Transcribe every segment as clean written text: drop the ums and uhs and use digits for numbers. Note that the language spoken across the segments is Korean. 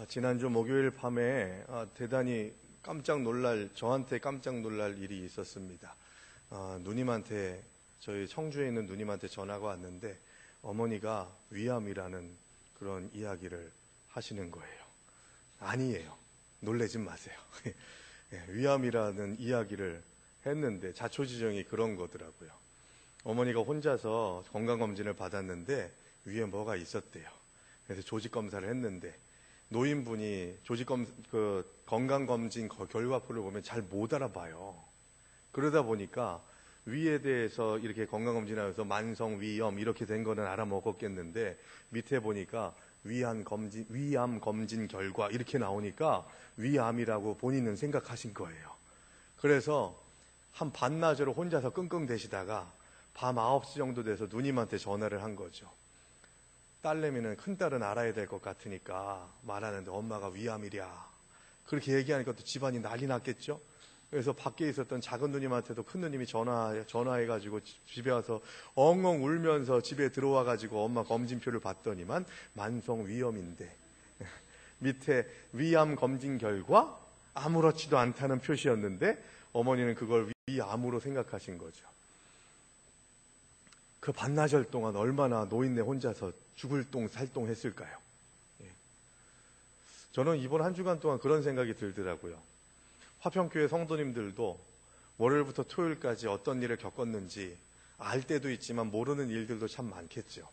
지난주 목요일 밤에 대단히 저한테 깜짝 놀랄 일이 있었습니다. 누님한테, 저희 청주에 있는 누님한테 전화가 왔는데 어머니가 위암이라는 그런 이야기를 하시는 거예요. 아니에요. 놀라지 마세요. 위암이라는 이야기를 했는데 자초지종이 그런 거더라고요. 어머니가 혼자서 건강검진을 받았는데 위에 뭐가 있었대요. 그래서 조직검사를 했는데 노인분이 건강검진 결과표를 보면 잘 못 알아봐요. 그러다 보니까 위에 대해서 이렇게 건강검진하면서 만성위염 이렇게 된 거는 알아먹었겠는데 밑에 보니까 위암 검진 결과 이렇게 나오니까 위암이라고 본인은 생각하신 거예요. 그래서 한 반나절을 혼자서 끙끙대시다가 밤 9시 정도 돼서 누님한테 전화를 한 거죠. 딸내미는 큰딸은 알아야 될 것 같으니까 말하는데 엄마가 위암이랴. 그렇게 얘기하니까 또 집안이 난리 났겠죠. 그래서 밖에 있었던 작은 누님한테도 큰 누님이 전화해가지고 집에 와서 엉엉 울면서 집에 들어와가지고 엄마 검진표를 봤더니만 만성위염인데 밑에 위암 검진 결과 아무렇지도 않다는 표시였는데 어머니는 그걸 위암으로 생각하신 거죠. 그 반나절 동안 얼마나 노인네 혼자서 죽을 똥 살똥 했을까요? 저는 이번 한 주간 동안 그런 생각이 들더라고요. 화평교회 성도님들도 월요일부터 토요일까지 어떤 일을 겪었는지 알 때도 있지만 모르는 일들도 참 많겠죠.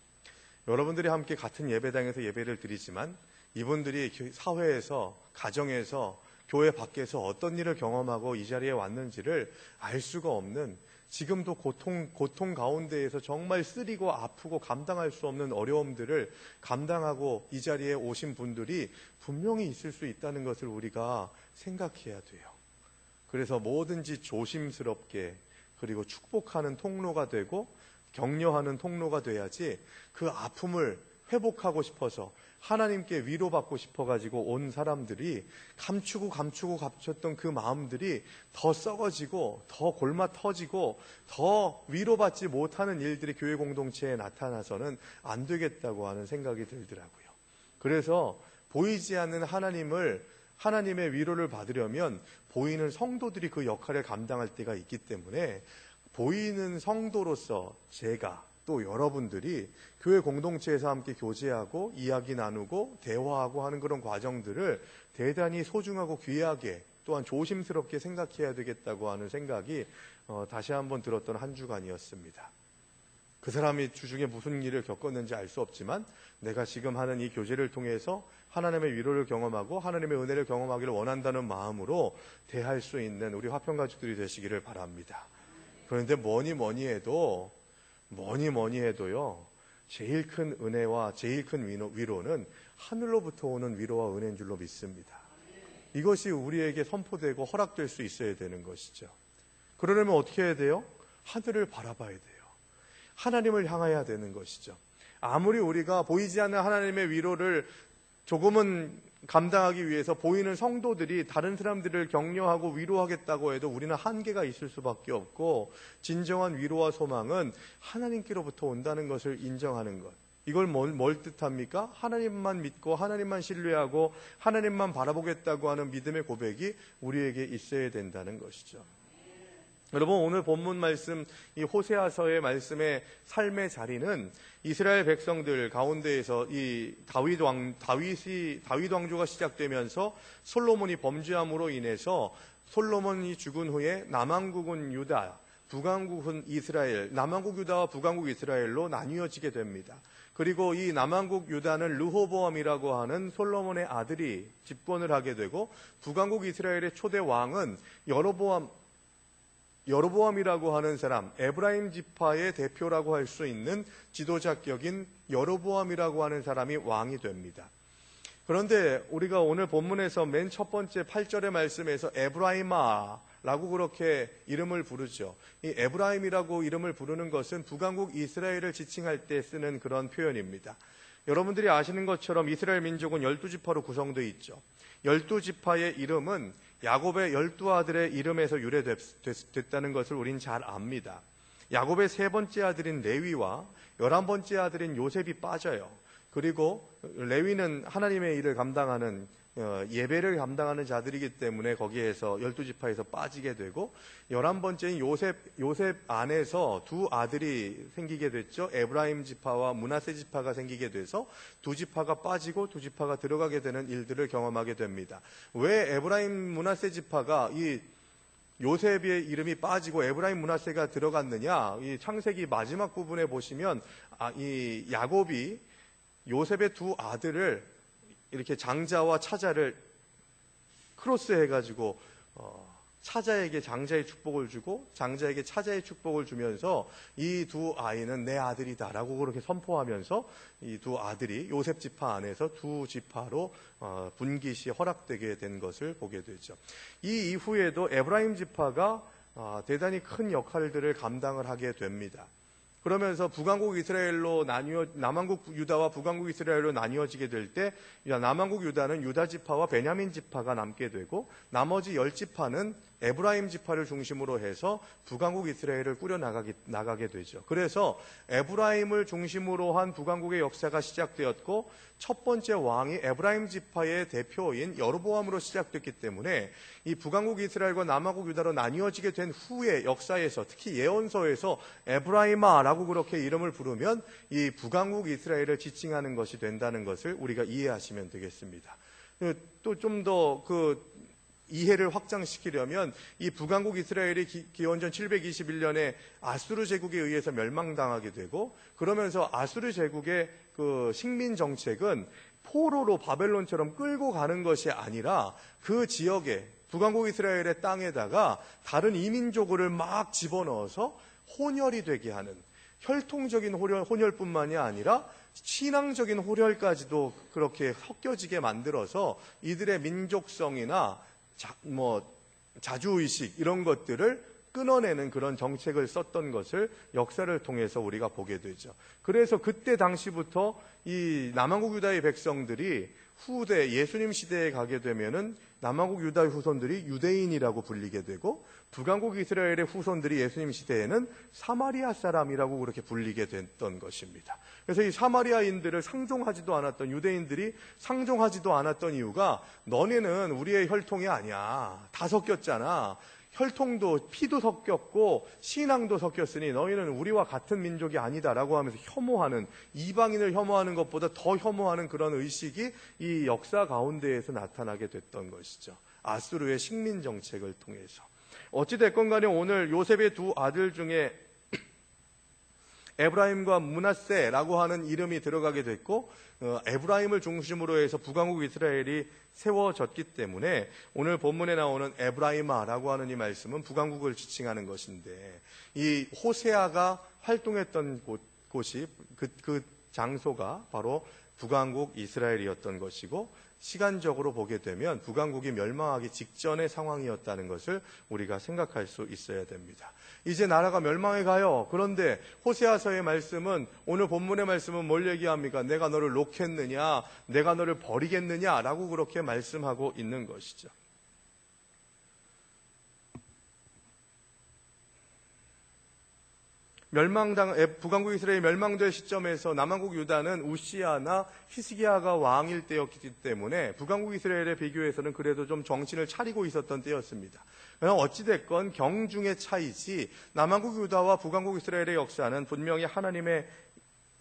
여러분들이 함께 같은 예배당에서 예배를 드리지만 이분들이 사회에서, 가정에서, 교회 밖에서 어떤 일을 경험하고 이 자리에 왔는지를 알 수가 없는, 지금도 고통 가운데에서 정말 쓰리고 아프고 감당할 수 없는 어려움들을 감당하고 이 자리에 오신 분들이 분명히 있을 수 있다는 것을 우리가 생각해야 돼요. 그래서 뭐든지 조심스럽게, 그리고 축복하는 통로가 되고 격려하는 통로가 돼야지, 그 아픔을 회복하고 싶어서 하나님께 위로받고 싶어가지고 온 사람들이 감추었던 그 마음들이 더 썩어지고 더 골마 터지고 더 위로받지 못하는 일들이 교회 공동체에 나타나서는 안 되겠다고 하는 생각이 들더라고요. 그래서 보이지 않는 하나님의 위로를 받으려면 보이는 성도들이 그 역할을 감당할 때가 있기 때문에 보이는 성도로서 제가 또 여러분들이 교회 공동체에서 함께 교제하고 이야기 나누고 대화하고 하는 그런 과정들을 대단히 소중하고 귀하게, 또한 조심스럽게 생각해야 되겠다고 하는 생각이 다시 한번 들었던 한 주간이었습니다. 그 사람이 주중에 무슨 일을 겪었는지 알 수 없지만 내가 지금 하는 이 교제를 통해서 하나님의 위로를 경험하고 하나님의 은혜를 경험하기를 원한다는 마음으로 대할 수 있는 우리 화평가족들이 되시기를 바랍니다. 그런데 뭐니 해도요, 제일 큰 은혜와 제일 큰 위로는 하늘로부터 오는 위로와 은혜인 줄로 믿습니다. 이것이 우리에게 선포되고 허락될 수 있어야 되는 것이죠. 그러려면 어떻게 해야 돼요? 하늘을 바라봐야 돼요. 하나님을 향해야 되는 것이죠. 아무리 우리가 보이지 않는 하나님의 위로를 조금은 감당하기 위해서 보이는 성도들이 다른 사람들을 격려하고 위로하겠다고 해도 우리는 한계가 있을 수밖에 없고, 진정한 위로와 소망은 하나님께로부터 온다는 것을 인정하는 것. 이걸 뭘 뜻합니까? 하나님만 믿고 하나님만 신뢰하고 하나님만 바라보겠다고 하는 믿음의 고백이 우리에게 있어야 된다는 것이죠. 여러분, 오늘 본문 말씀, 이 호세아서의 말씀의 삶의 자리는 이스라엘 백성들 가운데에서 이 다윗 왕조가 시작되면서 솔로몬이 범죄함으로 인해서 솔로몬이 죽은 후에 남왕국은 유다, 북왕국은 이스라엘, 남왕국 유다와 북왕국 이스라엘로 나뉘어지게 됩니다. 그리고 이 남왕국 유다는 르호보암이라고 하는 솔로몬의 아들이 집권을 하게 되고, 북왕국 이스라엘의 초대 왕은 여로보암이라고 하는 사람, 에브라임 지파의 대표라고 할 수 있는 지도자격인 여로보암이라고 하는 사람이 왕이 됩니다. 그런데 우리가 오늘 본문에서 맨 첫 번째 8절의 말씀에서 에브라임아라고 그렇게 이름을 부르죠. 이 에브라임이라고 이름을 부르는 것은 북왕국 이스라엘을 지칭할 때 쓰는 그런 표현입니다. 여러분들이 아시는 것처럼 이스라엘 민족은 12지파로 구성되어 있죠. 12지파의 이름은 야곱의 12아들의 이름에서 유래됐다는 것을 우린 잘 압니다. 야곱의 세 번째 아들인 레위와 11번째 아들인 요셉이 빠져요. 그리고 레위는 하나님의 일을 감당하는 예배를 감당하는 자들이기 때문에 거기에서 12지파에서 빠지게 되고 11번째인 요셉 안에서 두 아들이 생기게 됐죠. 에브라임 지파와 므낫세 지파가 생기게 돼서 두 지파가 빠지고 두 지파가 들어가게 되는 일들을 경험하게 됩니다. 왜 에브라임 므낫세 지파가 이 요셉의 이름이 빠지고 에브라임 므낫세가 들어갔느냐? 이 창세기 마지막 부분에 보시면 이 야곱이 요셉의 두 아들을 이렇게 장자와 차자를 크로스해가지고 차자에게 장자의 축복을 주고 장자에게 차자의 축복을 주면서 이 두 아이는 내 아들이다라고 그렇게 선포하면서 이 두 아들이 요셉 지파 안에서 두 지파로 분깃이 허락되게 된 것을 보게 되죠. 이 이후에도 에브라임 지파가 대단히 큰 역할들을 감당을 하게 됩니다. 그러면서 북왕국 이스라엘로 남왕국 유다와 북왕국 이스라엘로 나뉘어지게 될 때 남왕국 유다는 유다 지파와 베냐민 지파가 남게 되고 나머지 10지파는 에브라임 지파를 중심으로 해서 북왕국 이스라엘을 꾸려 나가게 되죠. 그래서 에브라임을 중심으로 한 북왕국의 역사가 시작되었고 첫 번째 왕이 에브라임 지파의 대표인 여로보암으로 시작됐기 때문에 이 북왕국 이스라엘과 남왕국 유다로 나뉘어지게 된 후의 역사에서 특히 예언서에서 에브라임아라고 그렇게 이름을 부르면 이 북왕국 이스라엘을 지칭하는 것이 된다는 것을 우리가 이해하시면 되겠습니다. 또 좀 더 이해를 확장시키려면 이 북왕국 이스라엘이 기원전 721년에 아수르 제국에 의해서 멸망당하게 되고 그러면서 아수르 제국의 그 식민 정책은 포로로 바벨론처럼 끌고 가는 것이 아니라 그 지역에 북왕국 이스라엘의 땅에다가 다른 이민족을 막 집어넣어서 혼혈이 되게 하는 혈통적인 혼혈뿐만이 아니라 신앙적인 혼혈까지도 그렇게 섞여지게 만들어서 이들의 민족성이나 자주의식 이런 것들을 끊어내는 그런 정책을 썼던 것을 역사를 통해서 우리가 보게 되죠. 그래서 그때 당시부터 이 남왕국 유다의 백성들이 후대 예수님 시대에 가게 되면은 남왕국 유다의 후손들이 유대인이라고 불리게 되고 북왕국 이스라엘의 후손들이 예수님 시대에는 사마리아 사람이라고 그렇게 불리게 됐던 것입니다. 그래서 이 사마리아인들을 상종하지도 않았던 유대인들이 상종하지도 않았던 이유가 너네는 우리의 혈통이 아니야. 다 섞였잖아. 혈통도 피도 섞였고 신앙도 섞였으니 너희는 우리와 같은 민족이 아니다라고 하면서 혐오하는 이방인을 혐오하는 것보다 더 혐오하는 그런 의식이 이 역사 가운데에서 나타나게 됐던 것이죠. 아수르의 식민 정책을 통해서. 어찌됐건 간에 오늘 요셉의 두 아들 중에 에브라임과 므낫세라고 하는 이름이 들어가게 됐고 에브라임을 중심으로 해서 북왕국 이스라엘이 세워졌기 때문에 오늘 본문에 나오는 에브라임아라고 하는 이 말씀은 북왕국을 지칭하는 것인데 이 호세아가 활동했던 곳이 그 장소가 바로 북왕국 이스라엘이었던 것이고 시간적으로 보게 되면 북왕국이 멸망하기 직전의 상황이었다는 것을 우리가 생각할 수 있어야 됩니다. 이제 나라가 멸망해 가요. 그런데 호세아서의 말씀은 오늘 본문의 말씀은 뭘 얘기합니까? 내가 너를 놓겠느냐? 내가 너를 버리겠느냐? 라고 그렇게 말씀하고 있는 것이죠. 북왕국 이스라엘이 멸망될 시점에서 남왕국 유다는 우시아나 히스기야가 왕일 때였기 때문에 북왕국 이스라엘에 비교해서는 그래도 좀 정신을 차리고 있었던 때였습니다. 그러나 어찌됐건 경중의 차이지 남왕국 유다와 북왕국 이스라엘의 역사는 분명히 하나님의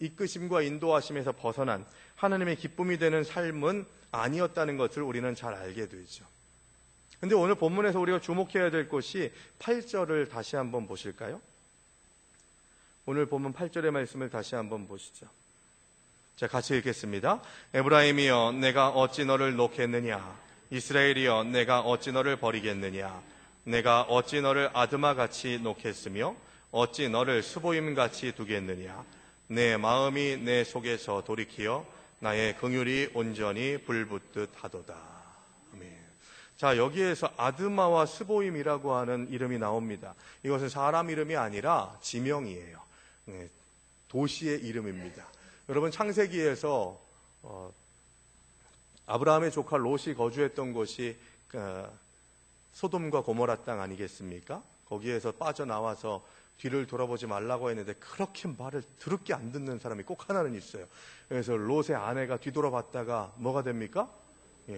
이끄심과 인도하심에서 벗어난 하나님의 기쁨이 되는 삶은 아니었다는 것을 우리는 잘 알게 되죠. 그런데 오늘 본문에서 우리가 주목해야 될 것이 8절을 다시 한번 보실까요? 오늘 본문 8절의 말씀을 다시 한번 보시죠. 자, 같이 읽겠습니다. 에브라임이여 내가 어찌 너를 놓겠느냐? 이스라엘이여 내가 어찌 너를 버리겠느냐? 내가 어찌 너를 아드마같이 놓겠으며 어찌 너를 스보임같이 두겠느냐? 내 마음이 내 속에서 돌이키어 나의 긍휼이 온전히 불붙듯 하도다. 아멘. 자, 여기에서 아드마와 스보임이라고 하는 이름이 나옵니다. 이것은 사람 이름이 아니라 지명이에요. 도시의 이름입니다. 여러분 창세기에서 아브라함의 조카 롯이 거주했던 곳이 소돔과 고모라 땅 아니겠습니까? 거기에서 빠져나와서 뒤를 돌아보지 말라고 했는데 그렇게 말을 더럽게 안 듣는 사람이 꼭 하나는 있어요. 그래서 롯의 아내가 뒤돌아봤다가 뭐가 됩니까?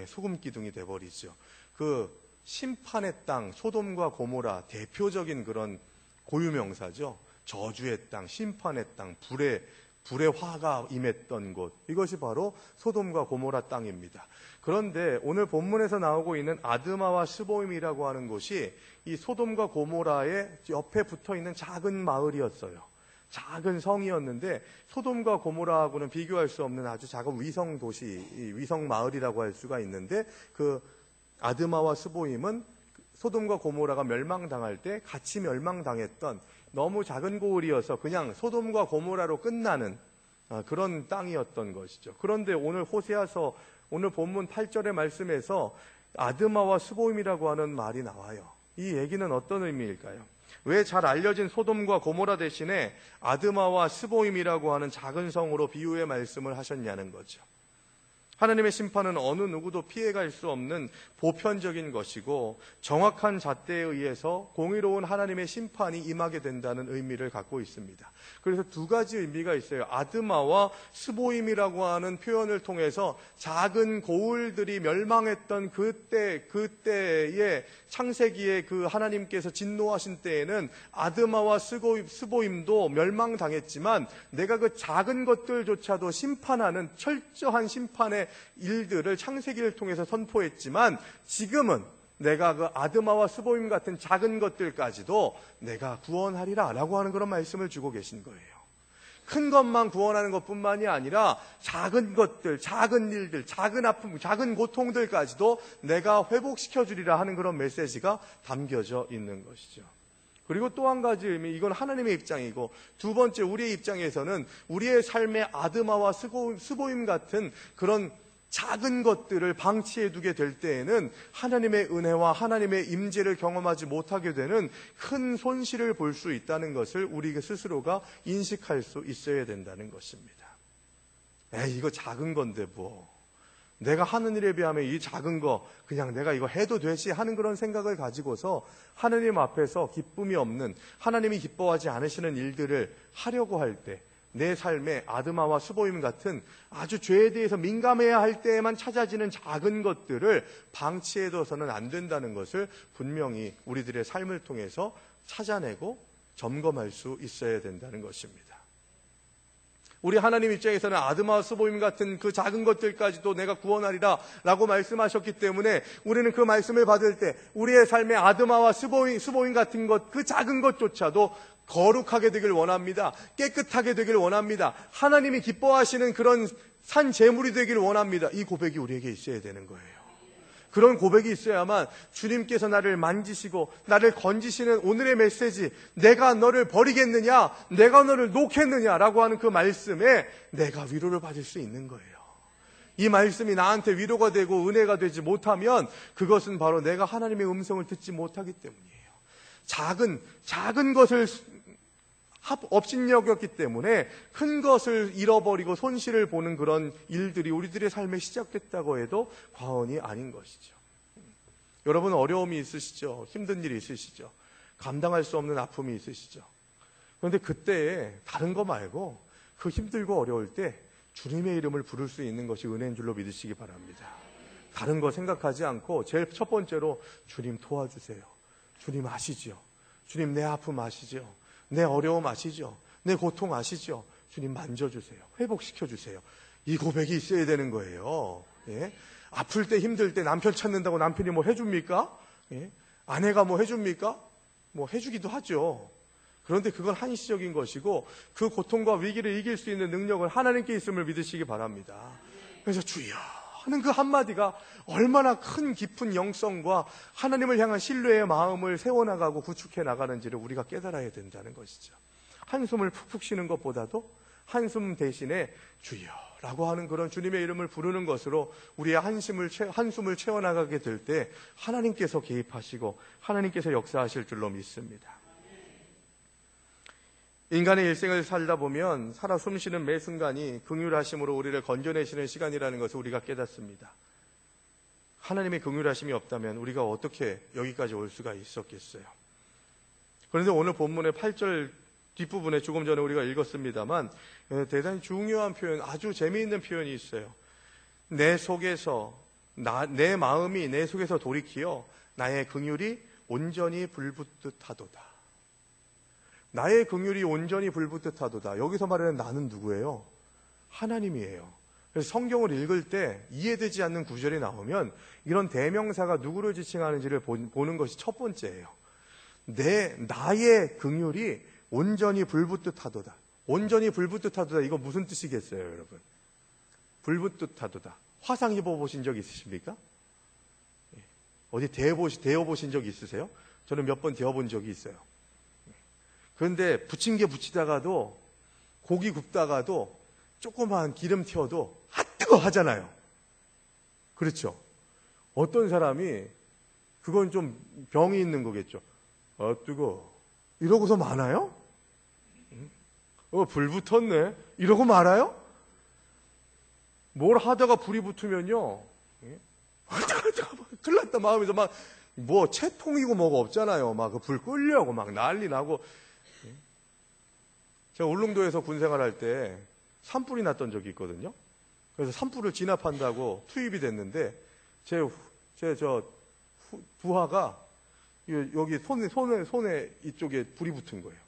소금 기둥이 돼버리죠. 그 심판의 땅, 소돔과 고모라 대표적인 그런 고유명사죠. 저주의 땅, 심판의 땅, 불의 화가 임했던 곳, 이것이 바로 소돔과 고모라 땅입니다. 그런데 오늘 본문에서 나오고 있는 아드마와 스보임이라고 하는 곳이 이 소돔과 고모라의 옆에 붙어있는 작은 마을이었어요. 작은 성이었는데 소돔과 고모라하고는 비교할 수 없는 아주 작은 위성 도시, 위성 마을이라고 할 수가 있는데, 그 아드마와 스보임은 소돔과 고모라가 멸망당할 때 같이 멸망당했던 너무 작은 고을이어서 그냥 소돔과 고모라로 끝나는 그런 땅이었던 것이죠. 그런데 오늘 호세아서 오늘 본문 8절의 말씀에서 아드마와 스보임이라고 하는 말이 나와요. 이 얘기는 어떤 의미일까요? 왜 잘 알려진 소돔과 고모라 대신에 아드마와 스보임이라고 하는 작은 성으로 비유의 말씀을 하셨냐는 거죠. 하나님의 심판은 어느 누구도 피해갈 수 없는 보편적인 것이고 정확한 잣대에 의해서 공의로운 하나님의 심판이 임하게 된다는 의미를 갖고 있습니다. 그래서 두 가지 의미가 있어요. 아드마와 스보임이라고 하는 표현을 통해서 작은 고을들이 멸망했던 그때의 창세기에 그 하나님께서 진노하신 때에는 아드마와 스보임도 멸망당했지만 내가 그 작은 것들조차도 심판하는 철저한 심판의 일들을 창세기를 통해서 선포했지만 지금은 내가 그 아드마와 스보임 같은 작은 것들까지도 내가 구원하리라 라고 하는 그런 말씀을 주고 계신 거예요. 큰 것만 구원하는 것뿐만이 아니라 작은 것들, 작은 일들, 작은 아픔, 작은 고통들까지도 내가 회복시켜 주리라 하는 그런 메시지가 담겨져 있는 것이죠. 그리고 또 한 가지 의미, 이건 하나님의 입장이고, 두 번째 우리의 입장에서는 우리의 삶의 아드마와 스보임 같은 그런 작은 것들을 방치해 두게 될 때에는 하나님의 은혜와 하나님의 임재를 경험하지 못하게 되는 큰 손실을 볼 수 있다는 것을 우리 스스로가 인식할 수 있어야 된다는 것입니다. 이거 작은 건데 뭐 내가 하는 일에 비하면 이 작은 거 그냥 내가 이거 해도 되지 하는 그런 생각을 가지고서 하나님 앞에서 기쁨이 없는, 하나님이 기뻐하지 않으시는 일들을 하려고 할 때 내 삶에 아드마와 스보임 같은 아주 죄에 대해서 민감해야 할 때에만 찾아지는 작은 것들을 방치해둬서는 안 된다는 것을 분명히 우리들의 삶을 통해서 찾아내고 점검할 수 있어야 된다는 것입니다. 우리 하나님 입장에서는 아드마와 스보임 같은 그 작은 것들까지도 내가 구원하리라 라고 말씀하셨기 때문에 우리는 그 말씀을 받을 때 우리의 삶의 아드마와 스보임 같은 것, 그 작은 것조차도 거룩하게 되길 원합니다. 깨끗하게 되길 원합니다. 하나님이 기뻐하시는 그런 산 제물이 되길 원합니다. 이 고백이 우리에게 있어야 되는 거예요. 그런 고백이 있어야만 주님께서 나를 만지시고 나를 건지시는 오늘의 메시지, 내가 너를 버리겠느냐, 내가 너를 놓겠느냐라고 하는 그 말씀에 내가 위로를 받을 수 있는 거예요. 이 말씀이 나한테 위로가 되고 은혜가 되지 못하면 그것은 바로 내가 하나님의 음성을 듣지 못하기 때문이에요. 작은 것을 업신여겼기 때문에 큰 것을 잃어버리고 손실을 보는 그런 일들이 우리들의 삶에 시작됐다고 해도 과언이 아닌 것이죠. 여러분 어려움이 있으시죠? 힘든 일이 있으시죠? 감당할 수 없는 아픔이 있으시죠? 그런데 그때에 다른 거 말고 그 힘들고 어려울 때 주님의 이름을 부를 수 있는 것이 은혜인 줄로 믿으시기 바랍니다. 다른 거 생각하지 않고 제일 첫 번째로 주님 도와주세요. 주님 아시죠? 주님 내 아픔 아시죠? 내 어려움 아시죠? 내 고통 아시죠? 주님 만져주세요. 회복시켜주세요. 이 고백이 있어야 되는 거예요. 예? 아플 때 힘들 때 남편 찾는다고 남편이 뭐 해줍니까? 예? 아내가 뭐 해줍니까? 뭐 해주기도 하죠. 그런데 그건 한시적인 것이고 그 고통과 위기를 이길 수 있는 능력은 하나님께 있음을 믿으시기 바랍니다. 그래서 주여 하는 그 한마디가 얼마나 큰 깊은 영성과 하나님을 향한 신뢰의 마음을 세워나가고 구축해 나가는지를 우리가 깨달아야 된다는 것이죠. 한숨을 푹푹 쉬는 것보다도 한숨 대신에 주여라고 하는 그런 주님의 이름을 부르는 것으로 우리의 한숨을 채워나가게 될 때 하나님께서 개입하시고 하나님께서 역사하실 줄로 믿습니다. 인간의 일생을 살다 보면 살아 숨쉬는 매 순간이 긍휼하심으로 우리를 건져내시는 시간이라는 것을 우리가 깨닫습니다. 하나님의 긍휼하심이 없다면 우리가 어떻게 여기까지 올 수가 있었겠어요? 그런데 오늘 본문의 8절 뒷부분에 조금 전에 우리가 읽었습니다만 대단히 중요한 표현, 아주 재미있는 표현이 있어요. 내 속에서 내 마음이 내 속에서 돌이키어 나의 긍휼이 온전히 불붙듯 하도다. 나의 긍휼이 온전히 불붙듯 하도다. 여기서 말하는 나는 누구예요? 하나님이에요. 그래서 성경을 읽을 때 이해되지 않는 구절이 나오면 이런 대명사가 누구를 지칭하는지를 보는 것이 첫 번째예요. 나의 긍휼이 온전히 불붙듯 하도다. 온전히 불붙듯 하도다. 이거 무슨 뜻이겠어요, 여러분? 불붙듯 하도다. 화상 입어보신 적 있으십니까? 어디 데워보신 적 있으세요? 저는 몇 번 데워본 적이 있어요. 그런데 부침개 부치다가도 고기 굽다가도 조그만 기름 튀어도 뜨거 하잖아요. 그렇죠? 어떤 사람이 그건 좀 병이 있는 거겠죠. 뜨거 이러고서 말아요? 불 붙었네 이러고 말아요? 뭘 하다가 불이 붙으면요, 큰일 났다 마음에서 막 뭐 채통이고 뭐가 없잖아요. 막 그 불 끄려고 막 난리 나고. 제가 울릉도에서 군 생활할 때 산불이 났던 적이 있거든요. 그래서 산불을 진압한다고 투입이 됐는데 제 부하가 여기 손에 이쪽에 불이 붙은 거예요.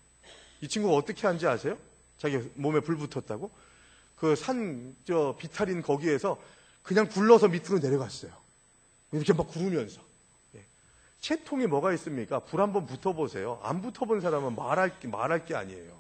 이 친구가 어떻게 한지 아세요? 자기 몸에 불 붙었다고? 그 비탈인 거기에서 그냥 굴러서 밑으로 내려갔어요. 이렇게 막 구르면서. 채통이 뭐가 있습니까? 불 한번 붙어보세요. 안 붙어본 사람은 말할 게 아니에요.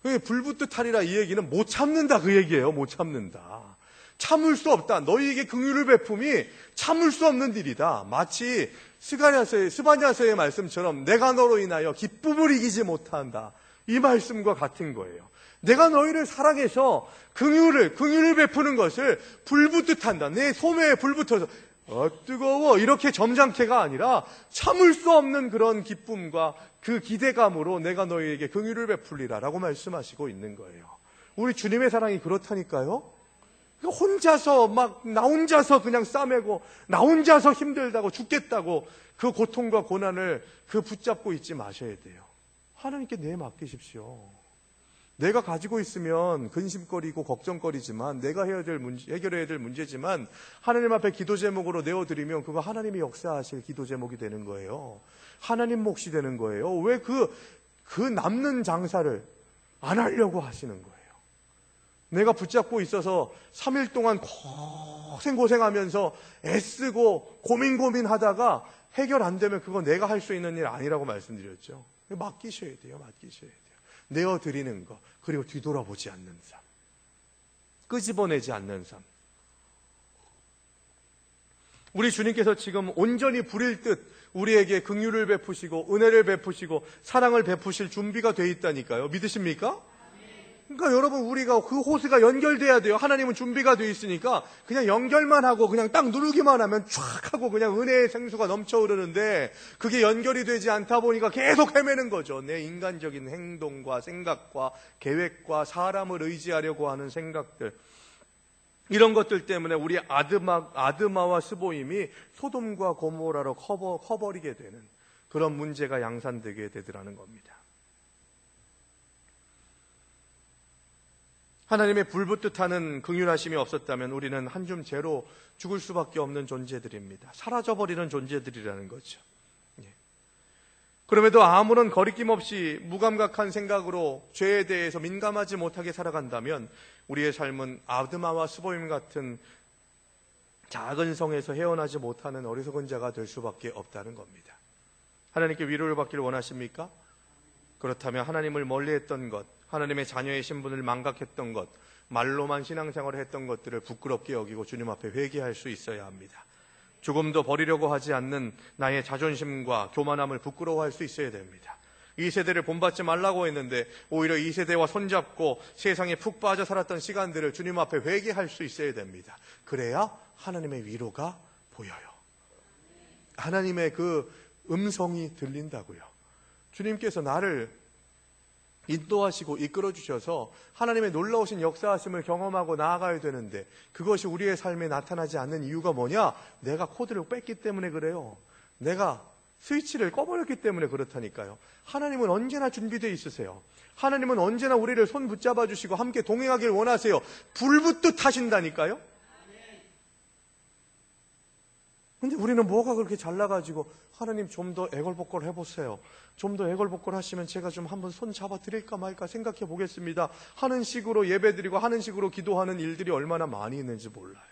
불 붙듯 하리라 이 얘기는 못 참는다 그 얘기예요. 못 참는다. 참을 수 없다. 너희에게 긍휼을 베품이 참을 수 없는 일이다. 마치 스바냐서의 말씀처럼 내가 너로 인하여 기쁨을 이기지 못한다. 이 말씀과 같은 거예요. 내가 너희를 사랑해서 긍휼을 베푸는 것을 불붙듯 한다. 내 소매에 불 붙어서 뜨거워 이렇게 점잖게가 아니라 참을 수 없는 그런 기쁨과 그 기대감으로 내가 너희에게 긍휼을 베풀리라 라고 말씀하시고 있는 거예요. 우리 주님의 사랑이 그렇다니까요. 나 혼자서 그냥 싸매고 나 혼자서 힘들다고 죽겠다고 그 고통과 고난을 붙잡고 있지 마셔야 돼요. 하나님께 맡기십시오. 내가 가지고 있으면 근심거리고 걱정거리지만 내가 해결해야 될 문제지만 하나님 앞에 기도 제목으로 내어드리면 그거 하나님이 역사하실 기도 제목이 되는 거예요. 하나님 몫이 되는 거예요. 왜 그 남는 장사를 안 하려고 하시는 거예요? 내가 붙잡고 있어서 3일 동안 고생하면서 애쓰고 고민하다가 해결 안 되면 그거 내가 할 수 있는 일 아니라고 말씀드렸죠. 맡기셔야 돼요. 내어드리는 것, 그리고 뒤돌아보지 않는 삶, 끄집어내지 않는 삶. 우리 주님께서 지금 온전히 불일 듯 우리에게 긍휼을 베푸시고 은혜를 베푸시고 사랑을 베푸실 준비가 돼 있다니까요. 믿으십니까? 그러니까 여러분 우리가 그 호스가 연결돼야 돼요. 하나님은 준비가 돼 있으니까 그냥 연결만 하고 그냥 딱 누르기만 하면 쫙 하고 그냥 은혜의 생수가 넘쳐 흐르는데 그게 연결이 되지 않다 보니까 계속 헤매는 거죠. 내 인간적인 행동과 생각과 계획과 사람을 의지하려고 하는 생각들, 이런 것들 때문에 우리 아드마와 스보임이 소돔과 고모라로 커버리게 되는 그런 문제가 양산되게 되더라는 겁니다. 하나님의 불붙듯 하는 긍휼하심이 없었다면 우리는 한 줌 재로 죽을 수밖에 없는 존재들입니다. 사라져버리는 존재들이라는 거죠. 그럼에도 아무런 거리낌 없이 무감각한 생각으로 죄에 대해서 민감하지 못하게 살아간다면 우리의 삶은 아드마와 스보임 같은 작은 성에서 헤어나지 못하는 어리석은 자가 될 수밖에 없다는 겁니다. 하나님께 위로를 받기를 원하십니까? 그렇다면 하나님을 멀리했던 것, 하나님의 자녀의 신분을 망각했던 것, 말로만 신앙생활을 했던 것들을 부끄럽게 여기고 주님 앞에 회개할 수 있어야 합니다. 조금도 버리려고 하지 않는 나의 자존심과 교만함을 부끄러워할 수 있어야 됩니다. 이 세대를 본받지 말라고 했는데 오히려 이 세대와 손잡고 세상에 푹 빠져 살았던 시간들을 주님 앞에 회개할 수 있어야 됩니다. 그래야 하나님의 위로가 보여요. 하나님의 그 음성이 들린다고요. 주님께서 나를 인도하시고 이끌어 주셔서 하나님의 놀라우신 역사하심을 경험하고 나아가야 되는데 그것이 우리의 삶에 나타나지 않는 이유가 뭐냐? 내가 코드를 뺐기 때문에 그래요. 내가 스위치를 꺼버렸기 때문에 그렇다니까요. 하나님은 언제나 준비되어 있으세요. 하나님은 언제나 우리를 손 붙잡아 주시고 함께 동행하길 원하세요. 불붙듯 하신다니까요. 근데 우리는 뭐가 그렇게 잘나가지고 하나님 좀 더 애걸복걸 해보세요. 좀 더 애걸복걸 하시면 제가 좀 한번 손 잡아 드릴까 말까 생각해 보겠습니다. 하는 식으로 예배드리고 하는 식으로 기도하는 일들이 얼마나 많이 있는지 몰라요.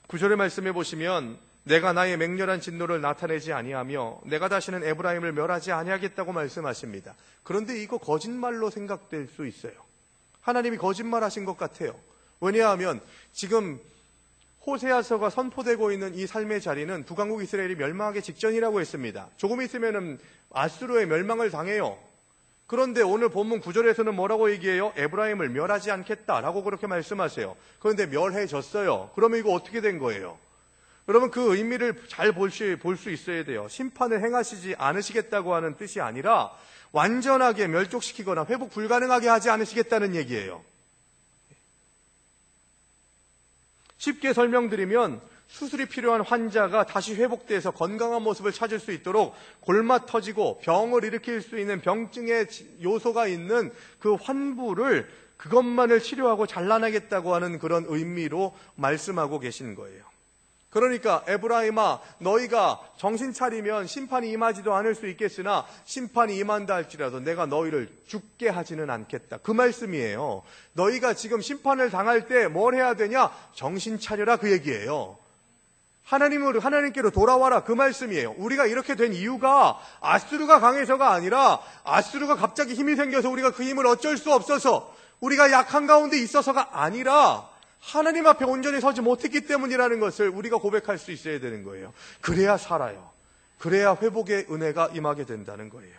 구절의 말씀해 보시면 내가 나의 맹렬한 진노를 나타내지 아니하며 내가 다시는 에브라임을 멸하지 아니하겠다고 말씀하십니다. 그런데 이거 거짓말로 생각될 수 있어요. 하나님이 거짓말하신 것 같아요. 왜냐하면 지금 호세아서가 선포되고 있는 이 삶의 자리는 북왕국 이스라엘이 멸망하기 직전이라고 했습니다. 조금 있으면 아수르의 멸망을 당해요. 그런데 오늘 본문 9절에서는 뭐라고 얘기해요? 에브라임을 멸하지 않겠다라고 그렇게 말씀하세요. 그런데 멸해졌어요. 그러면 이거 어떻게 된 거예요? 여러분 그 의미를 잘 볼 수 있어야 돼요. 심판을 행하시지 않으시겠다고 하는 뜻이 아니라 완전하게 멸족시키거나 회복 불가능하게 하지 않으시겠다는 얘기예요. 쉽게 설명드리면 수술이 필요한 환자가 다시 회복돼서 건강한 모습을 찾을 수 있도록 골마 터지고 병을 일으킬 수 있는 병증의 요소가 있는 그 환부를 그것만을 치료하고 잘라내겠다고 하는 그런 의미로 말씀하고 계신 거예요. 그러니까 에브라임아 너희가 정신 차리면 심판이 임하지도 않을 수 있겠으나 심판이 임한다 할지라도 내가 너희를 죽게 하지는 않겠다. 그 말씀이에요. 너희가 지금 심판을 당할 때 뭘 해야 되냐? 정신 차려라 그 얘기예요. 하나님께로 돌아와라 그 말씀이에요. 우리가 이렇게 된 이유가 아수르가 강해서가 아니라 아수르가 갑자기 힘이 생겨서 우리가 그 힘을 어쩔 수 없어서 우리가 약한 가운데 있어서가 아니라 하나님 앞에 온전히 서지 못했기 때문이라는 것을 우리가 고백할 수 있어야 되는 거예요. 그래야 살아요. 그래야 회복의 은혜가 임하게 된다는 거예요.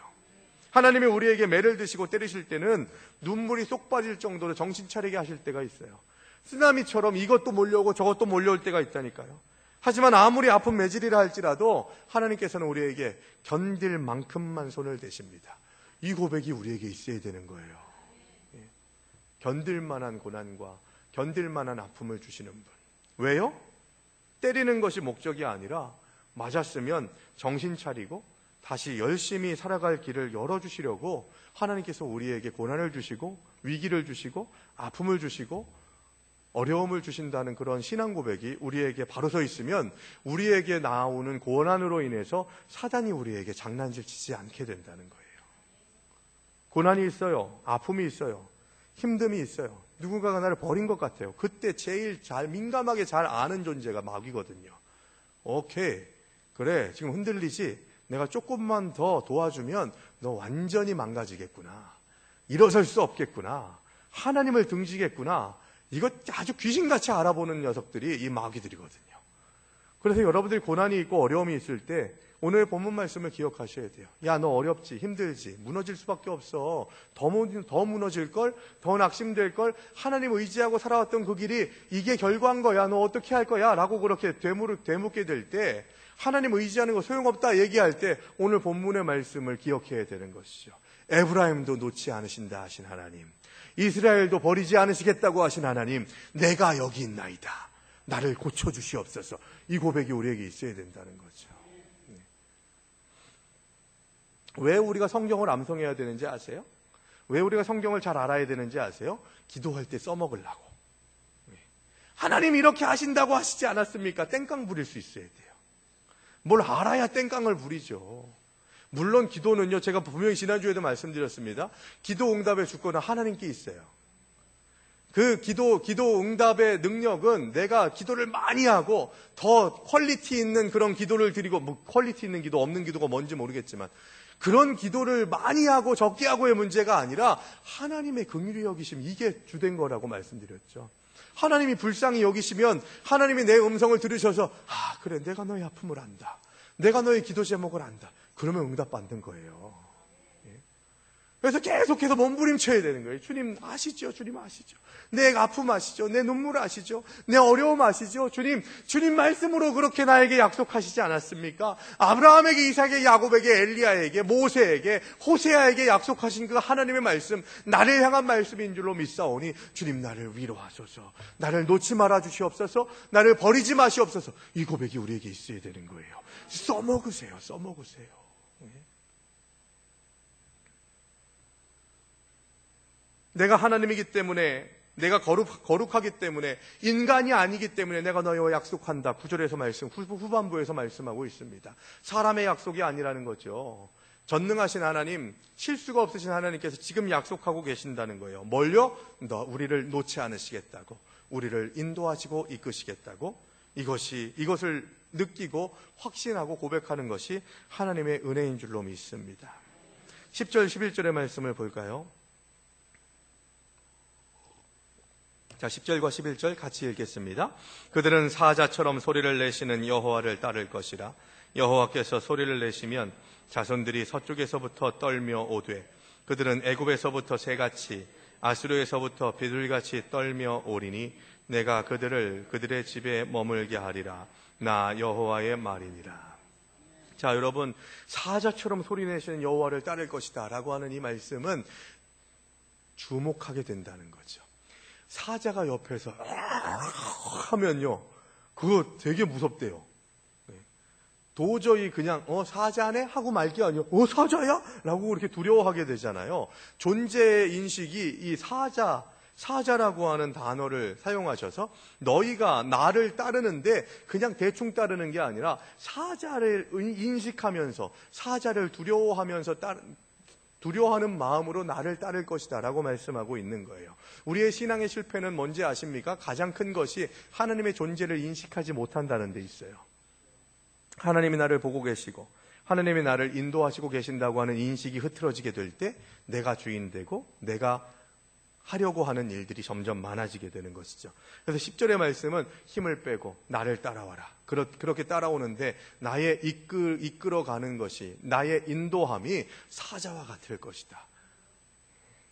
하나님이 우리에게 매를 드시고 때리실 때는 눈물이 쏙 빠질 정도로 정신 차리게 하실 때가 있어요. 쓰나미처럼 이것도 몰려오고 저것도 몰려올 때가 있다니까요. 하지만 아무리 아픈 매질이라 할지라도 하나님께서는 우리에게 견딜 만큼만 손을 대십니다. 이 고백이 우리에게 있어야 되는 거예요. 견딜 만한 고난과 견딜 만한 아픔을 주시는 분. 왜요? 때리는 것이 목적이 아니라 맞았으면 정신 차리고 다시 열심히 살아갈 길을 열어주시려고 하나님께서 우리에게 고난을 주시고 위기를 주시고 아픔을 주시고 어려움을 주신다는 그런 신앙 고백이 우리에게 바로 서 있으면 우리에게 나오는 고난으로 인해서 사단이 우리에게 장난질 치지 않게 된다는 거예요. 고난이 있어요. 아픔이 있어요. 힘듦이 있어요. 누군가가 나를 버린 것 같아요. 그때 제일 민감하게 잘 아는 존재가 마귀거든요. 오케이. 그래. 지금 흔들리지? 내가 조금만 더 도와주면 너 완전히 망가지겠구나. 일어설 수 없겠구나. 하나님을 등지겠구나. 이거 아주 귀신같이 알아보는 녀석들이 이 마귀들이거든요. 그래서 여러분들이 고난이 있고 어려움이 있을 때 오늘 본문 말씀을 기억하셔야 돼요. 야, 너 어렵지, 힘들지, 무너질 수밖에 없어. 더 무너질걸, 더 낙심될걸, 하나님 의지하고 살아왔던 그 길이 이게 결과인 거야. 너 어떻게 할 거야? 라고 그렇게 되묻게 될 때 하나님 의지하는 거 소용없다 얘기할 때 오늘 본문의 말씀을 기억해야 되는 것이죠. 에브라임도 놓지 않으신다 하신 하나님, 이스라엘도 버리지 않으시겠다고 하신 하나님, 내가 여기 있나이다. 나를 고쳐주시옵소서. 이 고백이 우리에게 있어야 된다는 거죠. 왜 우리가 성경을 암송해야 되는지 아세요? 왜 우리가 성경을 잘 알아야 되는지 아세요? 기도할 때 써먹으려고. 하나님이 이렇게 하신다고 하시지 않았습니까? 땡깡 부릴 수 있어야 돼요. 뭘 알아야 땡깡을 부리죠. 물론 기도는요, 제가 분명히 지난주에도 말씀드렸습니다. 기도 응답의 주권은 하나님께 있어요. 그 기도 응답의 능력은 내가 기도를 많이 하고 더 퀄리티 있는 그런 기도를 드리고, 뭐 퀄리티 있는 기도, 없는 기도가 뭔지 모르겠지만 그런 기도를 많이 하고 적게 하고의 문제가 아니라 하나님의 긍휼히 여기심, 이게 주된 거라고 말씀드렸죠. 하나님이 불쌍히 여기시면 하나님이 내 음성을 들으셔서 그래, 내가 너의 아픔을 안다. 내가 너의 기도 제목을 안다. 그러면 응답받는 거예요. 그래서 계속해서 몸부림쳐야 되는 거예요. 주님 아시죠? 주님 아시죠? 내 아픔 아시죠? 내 눈물 아시죠? 내 어려움 아시죠? 주님 말씀으로 그렇게 나에게 약속하시지 않았습니까? 아브라함에게, 이삭에게, 야곱에게, 엘리야에게, 모세에게, 호세아에게 약속하신 그 하나님의 말씀, 나를 향한 말씀인 줄로 믿사오니 주님 나를 위로하소서, 나를 놓지 말아 주시옵소서, 나를 버리지 마시옵소서. 이 고백이 우리에게 있어야 되는 거예요. 써먹으세요. 내가 하나님이기 때문에, 내가 거룩하기 때문에, 인간이 아니기 때문에 내가 너희와 약속한다. 9절에서 후반부에서 말씀하고 있습니다. 사람의 약속이 아니라는 거죠. 전능하신 하나님, 실수가 없으신 하나님께서 지금 약속하고 계신다는 거예요. 뭘요? 우리를 놓지 않으시겠다고, 우리를 인도하시고 이끄시겠다고. 이것을 느끼고 확신하고 고백하는 것이 하나님의 은혜인 줄로 믿습니다. 10절, 11절의 말씀을 볼까요? 자, 10절과 11절 같이 읽겠습니다. 그들은 사자처럼 소리를 내시는 여호와를 따를 것이라. 여호와께서 소리를 내시면 자손들이 서쪽에서부터 떨며 오되, 그들은 애굽에서부터 새같이, 아수르에서부터 비둘기같이 떨며 오리니 내가 그들의 집에 머물게 하리라. 나 여호와의 말이니라. 자, 여러분, 사자처럼 소리내시는 여호와를 따를 것이다 라고 하는 이 말씀은 주목하게 된다는 거죠. 사자가 옆에서 하면요, 그거 되게 무섭대요. 도저히 그냥 사자네? 하고 말 게 아니에요. 사자야? 라고 그렇게 두려워하게 되잖아요. 존재 인식이 이 사자라고 하는 단어를 사용하셔서 너희가 나를 따르는데 그냥 대충 따르는 게 아니라 사자를 인식하면서, 사자를 두려워하는 마음으로 나를 따를 것이다 라고 말씀하고 있는 거예요. 우리의 신앙의 실패는 뭔지 아십니까? 가장 큰 것이 하나님의 존재를 인식하지 못한다는 데 있어요. 하나님이 나를 보고 계시고 하나님이 나를 인도하시고 계신다고 하는 인식이 흐트러지게 될 때 내가 주인 되고 내가 하려고 하는 일들이 점점 많아지게 되는 것이죠. 그래서 10절의 말씀은 힘을 빼고 나를 따라와라. 그렇게 따라오는데 나의 이끌어가는 것이, 나의 인도함이 사자와 같을 것이다.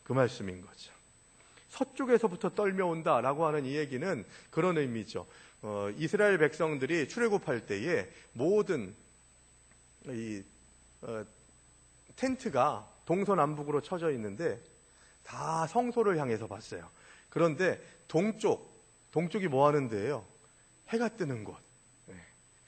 그 말씀인 거죠. 서쪽에서부터 떨며온다라고 하는 이 얘기는 그런 의미죠. 이스라엘 백성들이 출애굽할 때에 모든 텐트가 동서남북으로 쳐져 있는데 다 성소를 향해서 봤어요. 그런데 동쪽이 뭐 하는 데예요? 해가 뜨는 곳.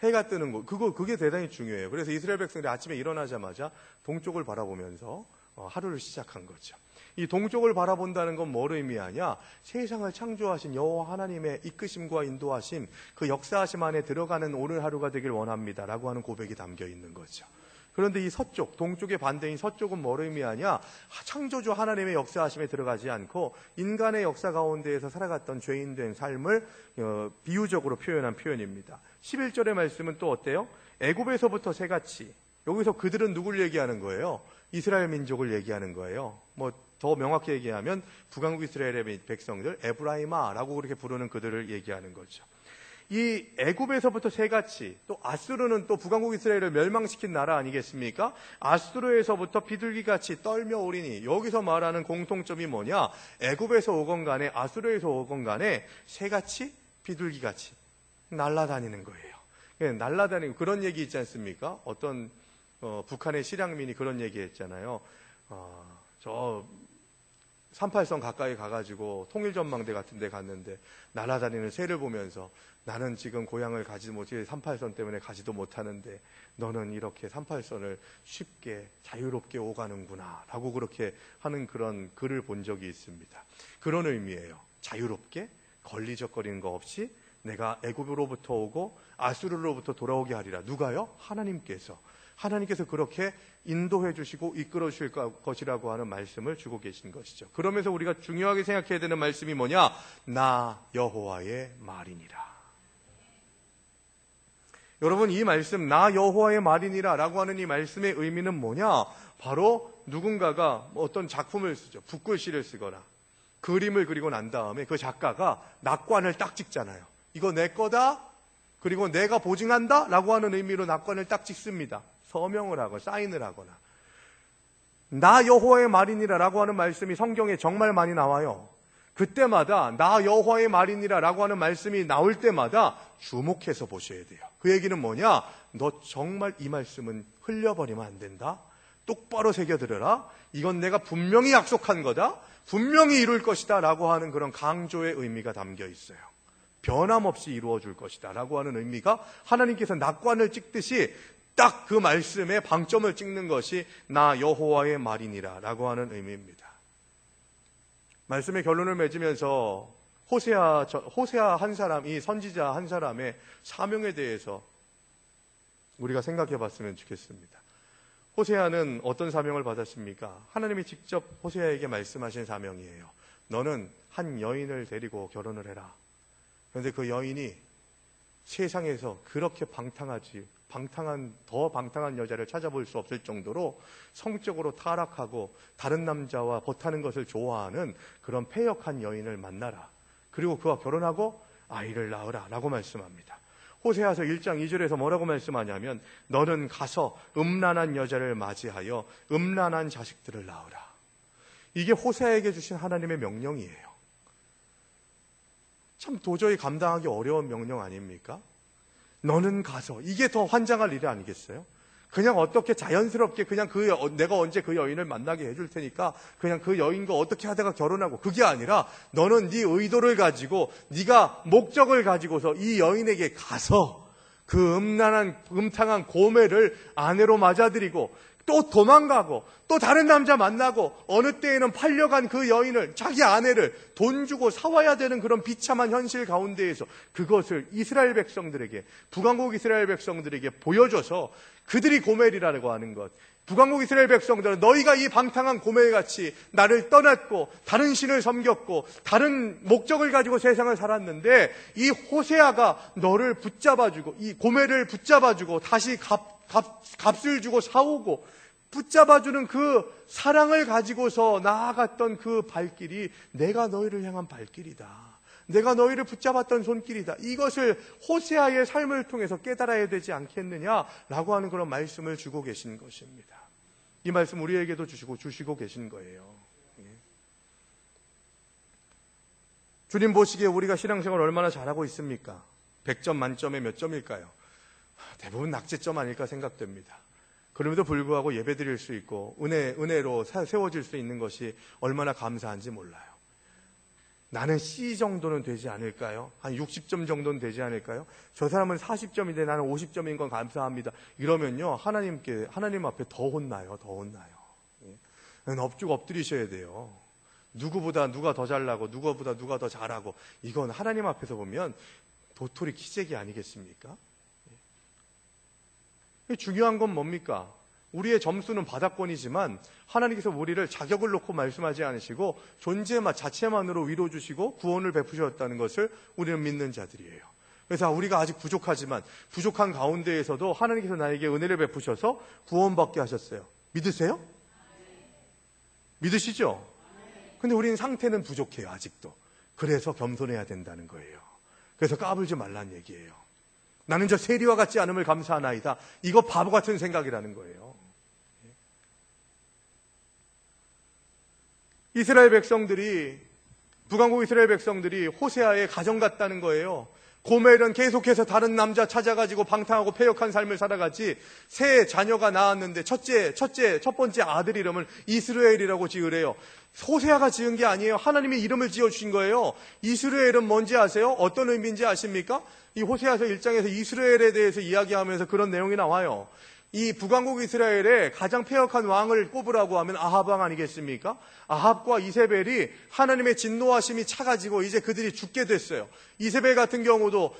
해가 뜨는 곳. 그게 대단히 중요해요. 그래서 이스라엘 백성들이 아침에 일어나자마자 동쪽을 바라보면서 하루를 시작한 거죠. 이 동쪽을 바라본다는 건 뭘 의미하냐? 세상을 창조하신 여호와 하나님의 이끄심과 인도하심, 그 역사하심 안에 들어가는 오늘 하루가 되길 원합니다라고 하는 고백이 담겨 있는 거죠. 그런데 이 동쪽의 반대인 서쪽은 뭘 의미하냐? 창조주 하나님의 역사하심에 들어가지 않고 인간의 역사 가운데에서 살아갔던 죄인된 삶을 비유적으로 표현한 표현입니다. 11절의 말씀은 또 어때요? 애굽에서부터 새같이. 여기서 그들은 누굴 얘기하는 거예요? 이스라엘 민족을 얘기하는 거예요. 더 명확히 얘기하면 북왕국 이스라엘의 백성들, 에브라임아라고 그렇게 부르는 그들을 얘기하는 거죠. 이 애굽에서부터 새같이, 또 아수르는 또 북왕국 이스라엘을 멸망시킨 나라 아니겠습니까? 아수르에서부터 비둘기같이 떨며 오리니, 여기서 말하는 공통점이 뭐냐? 애굽에서 오건 간에 아수르에서 오건 간에 새같이 비둘기같이 날아다니는 거예요. 날아다니고, 그런 얘기 있지 않습니까? 어떤 북한의 실향민이 그런 얘기 했잖아요. 저 38선 가까이 가가지고 통일전망대 같은 데 갔는데 날아다니는 새를 보면서 나는 지금 고향을 가지 못해 38선 때문에 가지도 못하는데 너는 이렇게 38선을 쉽게 자유롭게 오가는구나 라고 그렇게 하는 그런 글을 본 적이 있습니다. 그런 의미예요. 자유롭게 걸리적거리는 거 없이 내가 애굽으로부터 오고 아수르로부터 돌아오게 하리라. 누가요? 하나님께서 그렇게 인도해 주시고 이끌어 주실 것이라고 하는 말씀을 주고 계신 것이죠. 그러면서 우리가 중요하게 생각해야 되는 말씀이 뭐냐? 나 여호와의 말이니라. 여러분, 이 말씀 나 여호와의 말이니라 라고 하는 이 말씀의 의미는 뭐냐? 바로 누군가가 어떤 작품을 쓰죠. 붓글씨를 쓰거나 그림을 그리고 난 다음에 그 작가가 낙관을 딱 찍잖아요. 이거 내 거다, 그리고 내가 보증한다 라고 하는 의미로 낙관을 딱 찍습니다. 서명을 하고 사인을 하거나. 나 여호와의 말이니라 라고 하는 말씀이 성경에 정말 많이 나와요. 그때마다 나 여호와의 말이니라 라고 하는 말씀이 나올 때마다 주목해서 보셔야 돼요. 그 얘기는 뭐냐? 너 정말 이 말씀은 흘려버리면 안 된다. 똑바로 새겨들어라. 이건 내가 분명히 약속한 거다. 분명히 이룰 것이다 라고 하는 그런 강조의 의미가 담겨 있어요. 변함없이 이루어줄 것이다 라고 하는 의미가 하나님께서 낙관을 찍듯이 딱 그 말씀에 방점을 찍는 것이 나 여호와의 말이니라 라고 하는 의미입니다. 말씀의 결론을 맺으면서 호세아 한 사람, 이 선지자 한 사람의 사명에 대해서 우리가 생각해 봤으면 좋겠습니다. 호세아는 어떤 사명을 받았습니까? 하나님이 직접 호세아에게 말씀하신 사명이에요. 너는 한 여인을 데리고 결혼을 해라. 그런데 그 여인이 세상에서 그렇게 더 방탕한 여자를 찾아볼 수 없을 정도로 성적으로 타락하고 다른 남자와 버타는 것을 좋아하는 그런 패역한 여인을 만나라. 그리고 그와 결혼하고 아이를 낳으라 라고 말씀합니다. 호세아서 1장 2절에서 뭐라고 말씀하냐면 너는 가서 음란한 여자를 맞이하여 음란한 자식들을 낳으라. 이게 호세아에게 주신 하나님의 명령이에요. 참 도저히 감당하기 어려운 명령 아닙니까? 너는 가서, 이게 더 환장할 일이 아니겠어요? 그냥 어떻게 자연스럽게 그냥 내가 언제 그 여인을 만나게 해줄 테니까 그냥 그 여인과 어떻게 하다가 결혼하고, 그게 아니라 너는 네 의도를 가지고 네가 목적을 가지고서 이 여인에게 가서 그 음탕한 고매를 아내로 맞아들이고 또 도망가고 또 다른 남자 만나고 어느 때에는 팔려간 그 여인을, 자기 아내를 돈 주고 사와야 되는 그런 비참한 현실 가운데에서 그것을 이스라엘 백성들에게, 북왕국 이스라엘 백성들에게 보여줘서 그들이 고멜이라고 하는 것, 북왕국 이스라엘 백성들은 너희가 이 방탕한 고멜같이 나를 떠났고 다른 신을 섬겼고 다른 목적을 가지고 세상을 살았는데 이 호세아가 너를 붙잡아주고 이 고멜을 붙잡아주고 다시 값을 주고 사오고 붙잡아주는 그 사랑을 가지고서 나아갔던 그 발길이 내가 너희를 향한 발길이다. 내가 너희를 붙잡았던 손길이다. 이것을 호세아의 삶을 통해서 깨달아야 되지 않겠느냐라고 하는 그런 말씀을 주고 계신 것입니다. 이 말씀 우리에게도 주시고 계신 거예요. 주님 보시기에 우리가 신앙생활 얼마나 잘하고 있습니까? 100점 만점에 몇 점일까요? 대부분 낙제점 아닐까 생각됩니다. 그럼에도 불구하고 예배드릴 수 있고 은혜로 세워질 수 있는 것이 얼마나 감사한지 몰라요. 나는 C 정도는 되지 않을까요? 한 60점 정도는 되지 않을까요? 저 사람은 40점인데 나는 50점인 건 감사합니다. 이러면요, 하나님 앞에 더 혼나요. 넙죽 엎드리셔야 돼요. 누구보다 누가 더 잘나고 누구보다 누가 더 잘하고, 이건 하나님 앞에서 보면 도토리 키재기 아니겠습니까? 중요한 건 뭡니까? 우리의 점수는 바닥권이지만 하나님께서 우리를 자격을 놓고 말씀하지 않으시고 존재 자체만으로 위로 주시고 구원을 베푸셨다는 것을 우리는 믿는 자들이에요. 그래서 우리가 아직 부족하지만 부족한 가운데에서도 하나님께서 나에게 은혜를 베푸셔서 구원받게 하셨어요. 믿으세요? 믿으시죠? 근데 우리는 상태는 부족해요, 아직도. 그래서 겸손해야 된다는 거예요. 그래서 까불지 말란 얘기예요. 나는 저 세리와 같지 않음을 감사하나이다. 이거 바보 같은 생각이라는 거예요. 북왕국 이스라엘 백성들이 호세아의 가정 같다는 거예요. 고멜은 계속해서 다른 남자 찾아가지고 방탕하고 패역한 삶을 살아가지, 세 자녀가 낳았는데 첫 번째 아들 이름을 이스라엘이라고 지으래요. 호세아가 지은 게 아니에요. 하나님이 이름을 지어주신 거예요. 이스라엘은 뭔지 아세요? 어떤 의미인지 아십니까? 이 호세아서 1장에서 이스라엘에 대해서 이야기하면서 그런 내용이 나와요. 이 북왕국 이스라엘의 가장 패역한 왕을 꼽으라고 하면 아합 왕 아니겠습니까? 아합과 이세벨이 하나님의 진노하심이 차가지고 이제 그들이 죽게 됐어요. 이세벨 같은 경우도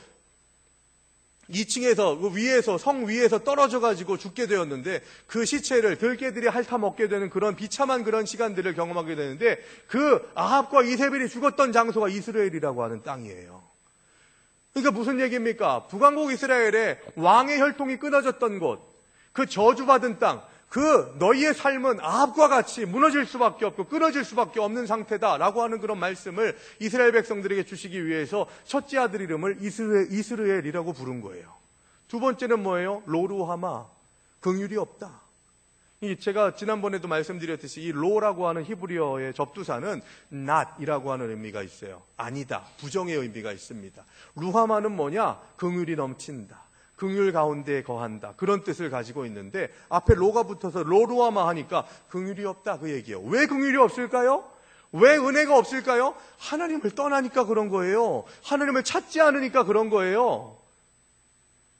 2층에서 성 위에서 떨어져 가지고 죽게 되었는데 그 시체를 들개들이 핥아 먹게 되는 그런 비참한 그런 시간들을 경험하게 되는데, 그 아합과 이세벨이 죽었던 장소가 이스라엘이라고 하는 땅이에요. 그러니까 무슨 얘기입니까? 북왕국 이스라엘의 왕의 혈통이 끊어졌던 곳, 그 저주받은 땅, 그 너희의 삶은 아합과 같이 무너질 수밖에 없고 끊어질 수밖에 없는 상태다라고 하는 그런 말씀을 이스라엘 백성들에게 주시기 위해서 첫째 아들 이름을 이스라엘이라고 부른 거예요. 두 번째는 뭐예요? 로루하마, 긍휼이 없다. 제가 지난번에도 말씀드렸듯이 이 로라고 하는 히브리어의 접두사는 not이라고 하는 의미가 있어요. 아니다, 부정의 의미가 있습니다. 루하마는 뭐냐? 긍휼이 넘친다, 긍휼 가운데 거한다, 그런 뜻을 가지고 있는데 앞에 로가 붙어서 로루하마 하니까 긍휼이 없다, 그 얘기예요. 왜 긍휼이 없을까요? 왜 은혜가 없을까요? 하나님을 떠나니까 그런 거예요. 하나님을 찾지 않으니까 그런 거예요.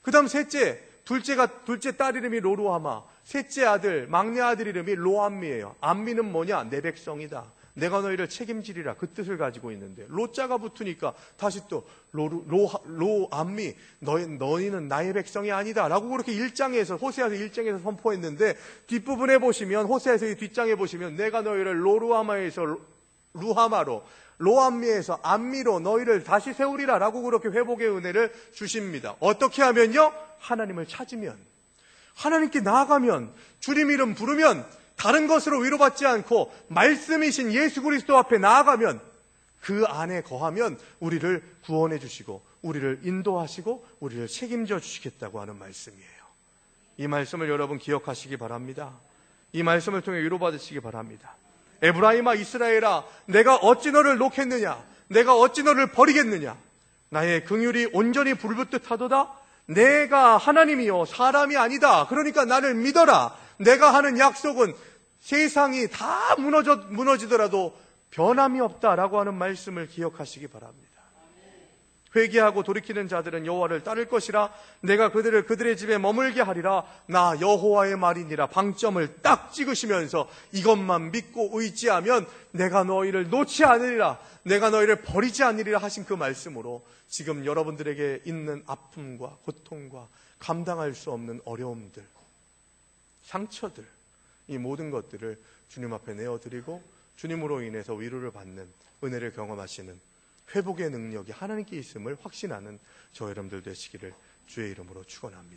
그 다음 셋째, 둘째 딸 이름이 로루하마, 셋째 아들, 막내 아들 이름이 로암미예요. 암미는 뭐냐? 내 백성이다, 내가 너희를 책임지리라, 그 뜻을 가지고 있는데 로자가 붙으니까 다시 또 로암미, 너희는 나의 백성이 아니다 라고 그렇게 호세아서 1장에서 선포했는데, 뒷부분에 보시면, 호세아서의 뒷장에 보시면 내가 너희를 로루하마에서 루하마로, 로암미에서 암미로 너희를 다시 세우리라 라고 그렇게 회복의 은혜를 주십니다. 어떻게 하면요? 하나님을 찾으면, 하나님께 나아가면, 주님 이름 부르면, 다른 것으로 위로받지 않고 말씀이신 예수 그리스도 앞에 나아가면, 그 안에 거하면 우리를 구원해 주시고 우리를 인도하시고 우리를 책임져 주시겠다고 하는 말씀이에요. 이 말씀을 여러분 기억하시기 바랍니다. 이 말씀을 통해 위로받으시기 바랍니다. 에브라임아, 이스라엘아, 내가 어찌 너를 놓겠느냐? 내가 어찌 너를 버리겠느냐? 나의 긍휼이 온전히 불붙듯 하도다. 내가 하나님이요 사람이 아니다. 그러니까 나를 믿어라. 내가 하는 약속은 세상이 다 무너지더라도 변함이 없다라고 하는 말씀을 기억하시기 바랍니다. 회개하고 돌이키는 자들은 여호와를 따를 것이라. 내가 그들의 집에 머물게 하리라. 나 여호와의 말이니라. 방점을 딱 찍으시면서 이것만 믿고 의지하면 내가 너희를 놓지 않으리라, 내가 너희를 버리지 않으리라 하신 그 말씀으로 지금 여러분들에게 있는 아픔과 고통과 감당할 수 없는 어려움들, 상처들, 이 모든 것들을 주님 앞에 내어드리고 주님으로 인해서 위로를 받는, 은혜를 경험하시는 회복의 능력이 하나님께 있음을 확신하는 저 여러분들 되시기를 주의 이름으로 축원합니다.